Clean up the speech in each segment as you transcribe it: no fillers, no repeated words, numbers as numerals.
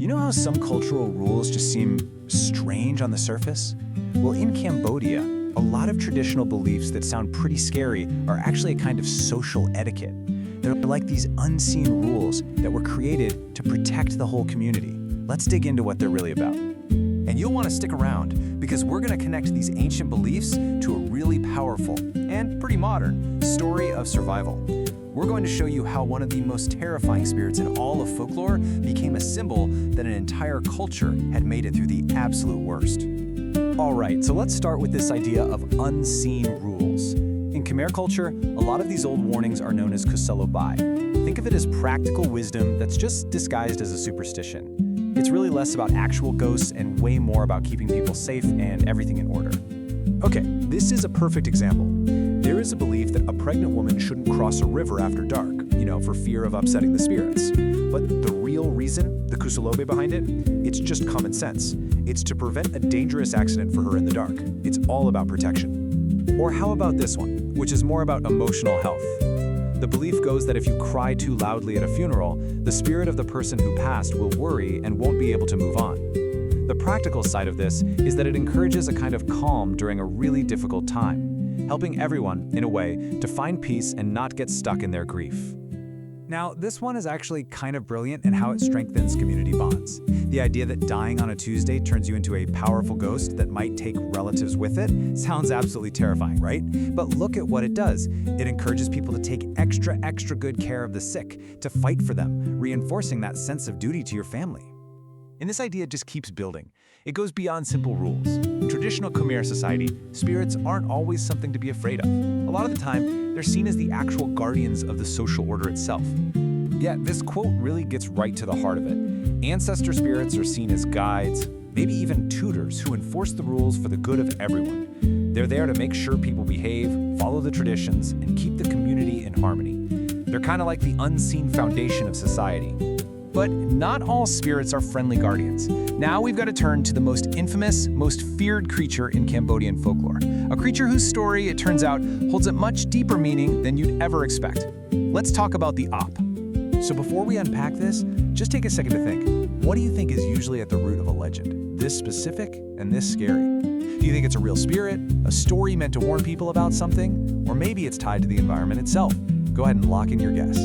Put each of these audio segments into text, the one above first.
You know how some cultural rules just seem strange on the surface? Well, in Cambodia, a lot of traditional beliefs that sound pretty scary are actually a kind of social etiquette. They're like these unseen rules that were created to protect the whole community. Let's dig into what they're really about. And you'll want to stick around because we're going to connect these ancient beliefs to a really powerful and pretty modern story of survival. We're going to show you how one of the most terrifying spirits in all of folklore became a symbol that an entire culture had made it through the absolute worst. All right, so let's start with this idea of unseen rules. In Khmer culture, a lot of these old warnings are known as kusalobai. Think of it as practical wisdom that's just disguised as a superstition. It's really less about actual ghosts and way more about keeping people safe and everything in order. Okay, this is a perfect example. There is a belief that a pregnant woman shouldn't cross a river after dark, for fear of upsetting the spirits. But the real reason, the kusalobe behind it, it's just common sense. It's to prevent a dangerous accident for her in the dark. It's all about protection. Or how about this one, which is more about emotional health? The belief goes that if you cry too loudly at a funeral, the spirit of the person who passed will worry and won't be able to move on. The practical side of this is that it encourages a kind of calm during a really difficult time, helping everyone, in a way, to find peace and not get stuck in their grief. Now, this one is actually kind of brilliant in how it strengthens community bonds. The idea that dying on a Tuesday turns you into a powerful ghost that might take relatives with it sounds absolutely terrifying, right? But look at what it does. It encourages people to take extra good care of the sick, to fight for them, reinforcing that sense of duty to your family. And this idea just keeps building. It goes beyond simple rules. In traditional Khmer society, spirits aren't always something to be afraid of. A lot of the time, they're seen as the actual guardians of the social order itself. Yet, this quote really gets right to the heart of it. Ancestor spirits are seen as guides, maybe even tutors who enforce the rules for the good of everyone. They're there to make sure people behave, follow the traditions, and keep the community in harmony. They're kind of like the unseen foundation of society. But not all spirits are friendly guardians. Now we've got to turn to the most infamous, most feared creature in Cambodian folklore. A creature whose story, it turns out, holds a much deeper meaning than you'd ever expect. Let's talk about the Op. So before we unpack this, just take a second to think. What do you think is usually at the root of a legend? This specific and this scary? Do you think it's a real spirit, a story meant to warn people about something, or maybe it's tied to the environment itself? Go ahead and lock in your guess.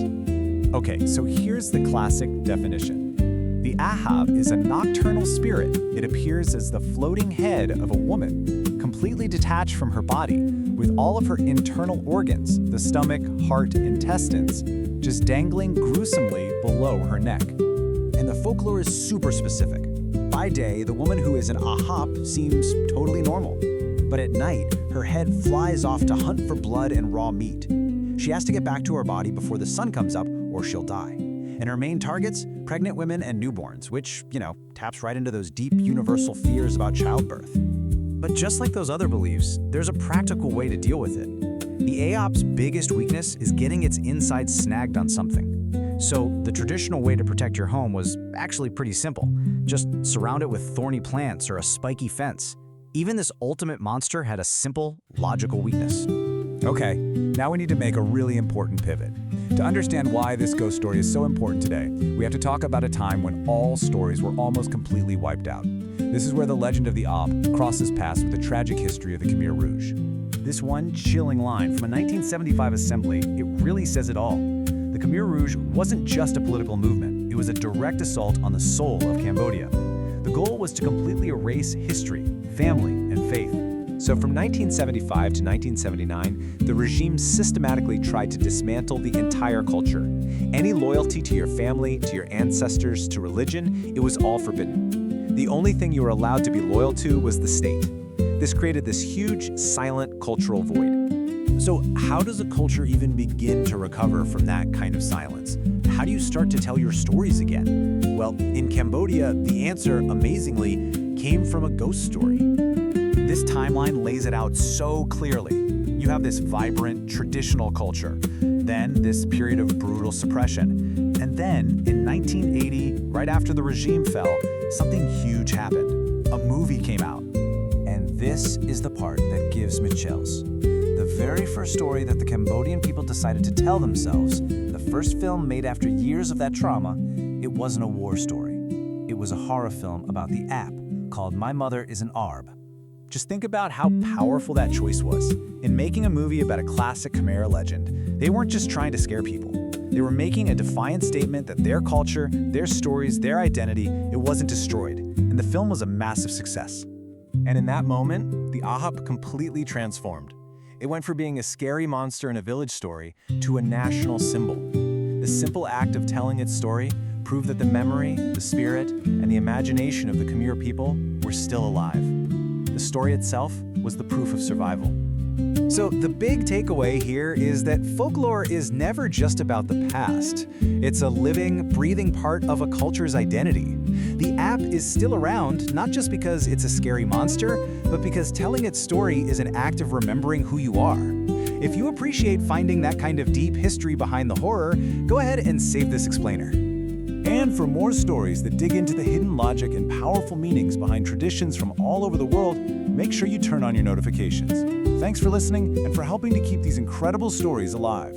Okay, so here's the classic definition. The Ahab is a nocturnal spirit. It appears as the floating head of a woman, completely detached from her body, with all of her internal organs, the stomach, heart, intestines, just dangling gruesomely below her neck. And the folklore is super specific. By day, the woman who is an Ahab seems totally normal. But at night, her head flies off to hunt for blood and raw meat. She has to get back to her body before the sun comes up or she'll die. And her main targets? Pregnant women and newborns, which, taps right into those deep universal fears about childbirth. But just like those other beliefs, there's a practical way to deal with it. The AOP's biggest weakness is getting its insides snagged on something. So the traditional way to protect your home was actually pretty simple. Just surround it with thorny plants or a spiky fence. Even this ultimate monster had a simple, logical weakness. Okay, now we need to make a really important pivot. To understand why this ghost story is so important today, we have to talk about a time when all stories were almost completely wiped out. This is where the legend of the Op crosses paths with the tragic history of the Khmer Rouge. This one chilling line from a 1975 assembly, it really says it all. The Khmer Rouge wasn't just a political movement, it was a direct assault on the soul of Cambodia. The goal was to completely erase history, family, and faith. So from 1975 to 1979, the regime systematically tried to dismantle the entire culture. Any loyalty to your family, to your ancestors, to religion, it was all forbidden. The only thing you were allowed to be loyal to was the state. This created this huge, silent cultural void. So how does a culture even begin to recover from that kind of silence? How do you start to tell your stories again? Well, in Cambodia, the answer, amazingly, came from a ghost story. This timeline lays it out so clearly. You have this vibrant, traditional culture, then this period of brutal suppression, and then, in 1980, right after the regime fell, something huge happened. A movie came out. And this is the part that gives me chills. The very first story that the Cambodian people decided to tell themselves, the first film made after years of that trauma, it wasn't a war story. It was a horror film about the app called My Mother is an Arb. Just think about how powerful that choice was. In making a movie about a classic Khmer legend, they weren't just trying to scare people. They were making a defiant statement that their culture, their stories, their identity, it wasn't destroyed. And the film was a massive success. And in that moment, the Ahap completely transformed. It went from being a scary monster in a village story to a national symbol. The simple act of telling its story proved that the memory, the spirit, and the imagination of the Khmer people were still alive. The story itself was the proof of survival. So the big takeaway here is that folklore is never just about the past. It's a living, breathing part of a culture's identity. The app is still around, not just because it's a scary monster, but because telling its story is an act of remembering who you are. If you appreciate finding that kind of deep history behind the horror, go ahead and save this explainer. And for more stories that dig into the hidden logic and powerful meanings behind traditions from all over the world, make sure you turn on your notifications. Thanks for listening and for helping to keep these incredible stories alive.